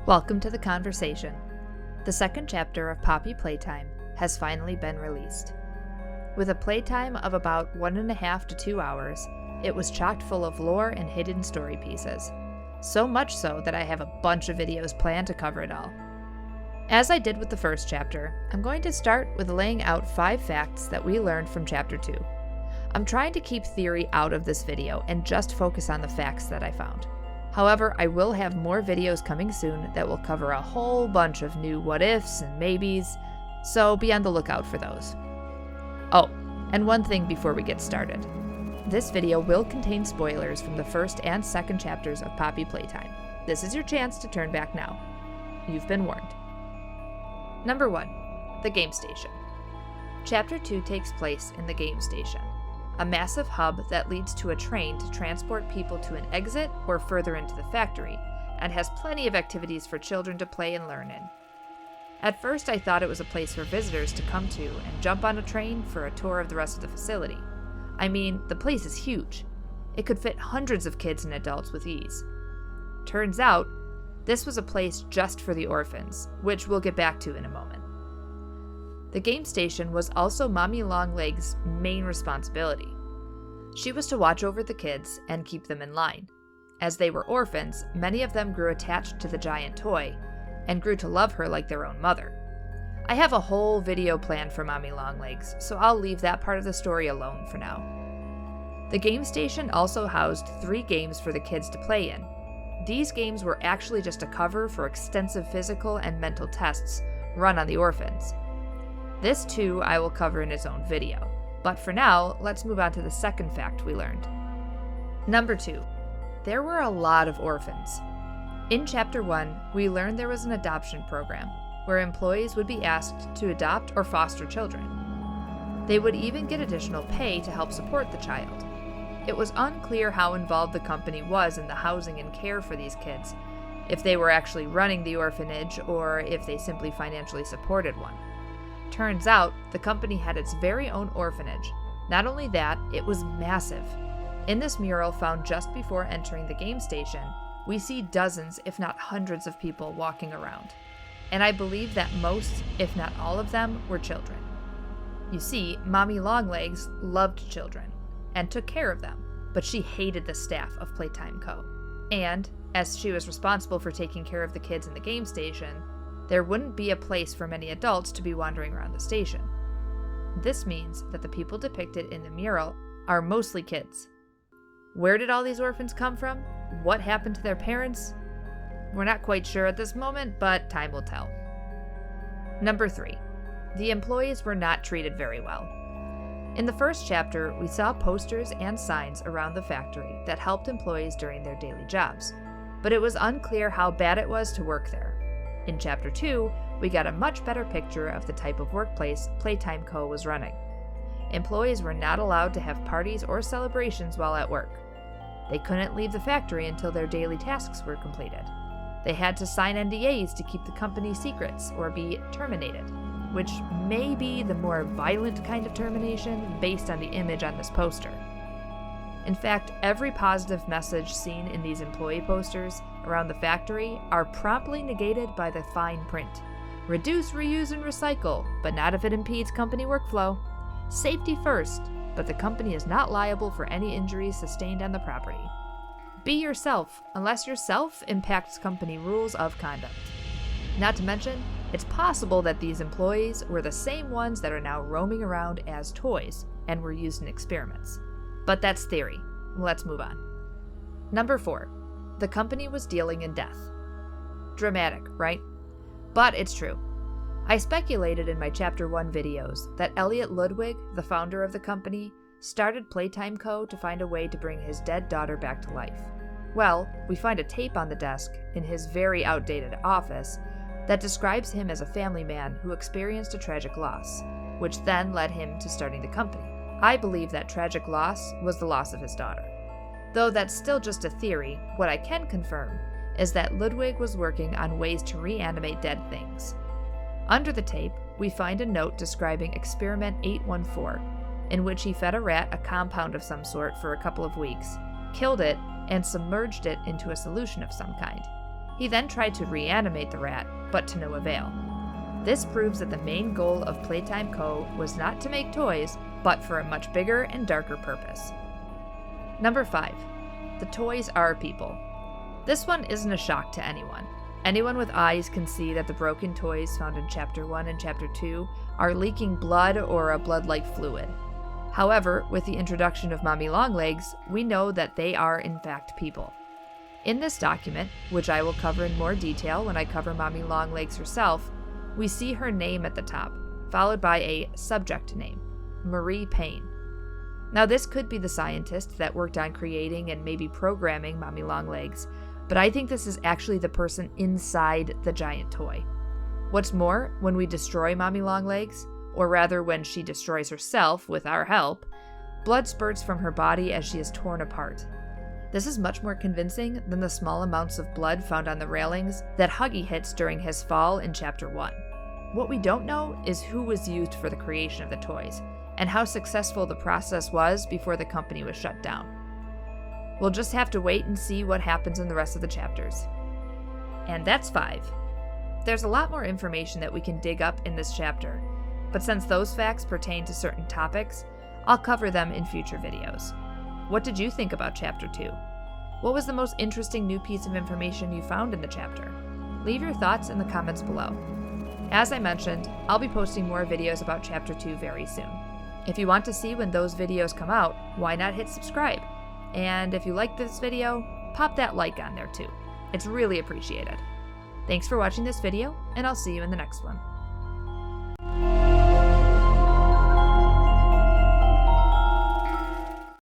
Welcome to the conversation. The second chapter of Poppy Playtime has finally been released. With a playtime of about 1.5 to 2 hours, it was chock full of lore and hidden story pieces. So much so that I have a bunch of videos planned to cover it all. As I did with the first chapter, I'm going to start with laying out 5 facts that we learned from chapter 2. I'm trying to keep theory out of this video and just focus on the facts that I found. However, I will have more videos coming soon that will cover a whole bunch of new what-ifs and maybes, so be on the lookout for those. Oh, and one thing before we get started. This video will contain spoilers from the first and second chapters of Poppy Playtime. This is your chance to turn back now. You've been warned. Number 1. The Game Station. Chapter 2 takes place in the Game Station, a massive hub that leads to a train to transport people to an exit or further into the factory, and has plenty of activities for children to play and learn in. At first I thought it was a place for visitors to come to and jump on a train for a tour of the rest of the facility. I mean, the place is huge. It could fit hundreds of kids and adults with ease. Turns out, this was a place just for the orphans, which we'll get back to in a moment. The game station was also Mommy Longlegs' main responsibility. She was to watch over the kids and keep them in line. As they were orphans, many of them grew attached to the giant toy, and grew to love her like their own mother. I have a whole video planned for Mommy Longlegs, so I'll leave that part of the story alone for now. The game station also housed 3 games for the kids to play in. These games were actually just a cover for extensive physical and mental tests run on the orphans. This too I will cover in its own video, but for now, let's move on to the second fact we learned. Number 2. There were a lot of orphans. In Chapter 1, we learned there was an adoption program, where employees would be asked to adopt or foster children. They would even get additional pay to help support the child. It was unclear how involved the company was in the housing and care for these kids, if they were actually running the orphanage or if they simply financially supported one. Turns out, the company had its very own orphanage. Not only that, it was massive. In this mural found just before entering the game station, we see dozens, if not hundreds of people walking around. And I believe that most, if not all of them, were children. You see, Mommy Longlegs loved children and took care of them, but she hated the staff of Playtime Co. And, as she was responsible for taking care of the kids in the game station, there wouldn't be a place for many adults to be wandering around the station. This means that the people depicted in the mural are mostly kids. Where did all these orphans come from? What happened to their parents? We're not quite sure at this moment, but time will tell. Number 3. The employees were not treated very well. In the first chapter, we saw posters and signs around the factory that helped employees during their daily jobs, but it was unclear how bad it was to work there. In Chapter 2, we got a much better picture of the type of workplace Playtime Co. was running. Employees were not allowed to have parties or celebrations while at work. They couldn't leave the factory until their daily tasks were completed. They had to sign NDAs to keep the company secrets or be terminated, which may be the more violent kind of termination based on the image on this poster. In fact, every positive message seen in these employee posters around the factory are promptly negated by the fine print. Reduce, reuse, and recycle, but not if it impedes company workflow. Safety first, but the company is not liable for any injuries sustained on the property. Be yourself, unless yourself impacts company rules of conduct. Not to mention, it's possible that these employees were the same ones that are now roaming around as toys and were used in experiments. But that's theory. Let's move on. Number 4. The company was dealing in death. Dramatic, right? But it's true. I speculated in my Chapter 1 videos that Elliot Ludwig, the founder of the company, started Playtime Co. to find a way to bring his dead daughter back to life. Well, we find a tape on the desk in his very outdated office that describes him as a family man who experienced a tragic loss, which then led him to starting the company. I believe that tragic loss was the loss of his daughter. Though that's still just a theory, what I can confirm is that Ludwig was working on ways to reanimate dead things. Under the tape, we find a note describing Experiment 814, in which he fed a rat a compound of some sort for a couple of weeks, killed it, and submerged it into a solution of some kind. He then tried to reanimate the rat, but to no avail. This proves that the main goal of Playtime Co. was not to make toys, but for a much bigger and darker purpose. Number 5. The toys are people. This one isn't a shock to anyone. Anyone with eyes can see that the broken toys found in Chapter 1 and Chapter 2 are leaking blood or a blood-like fluid. However, with the introduction of Mommy Longlegs, we know that they are in fact people. In this document, which I will cover in more detail when I cover Mommy Longlegs herself, we see her name at the top, followed by a subject name, Marie Payne. Now this could be the scientist that worked on creating and maybe programming Mommy Longlegs, but I think this is actually the person inside the giant toy. What's more, when we destroy Mommy Longlegs, or rather when she destroys herself with our help, blood spurts from her body as she is torn apart. This is much more convincing than the small amounts of blood found on the railings that Huggy hits during his fall in Chapter 1. What we don't know is who was used for the creation of the toys, and how successful the process was before the company was shut down. We'll just have to wait and see what happens in the rest of the chapters. And that's 5. There's a lot more information that we can dig up in this chapter, but since those facts pertain to certain topics, I'll cover them in future videos. What did you think about Chapter 2? What was the most interesting new piece of information you found in the chapter? Leave your thoughts in the comments below. As I mentioned, I'll be posting more videos about Chapter 2 very soon. If you want to see when those videos come out, why not hit subscribe? And if you like this video, pop that like on there too. It's really appreciated. Thanks for watching this video, and I'll see you in the next one.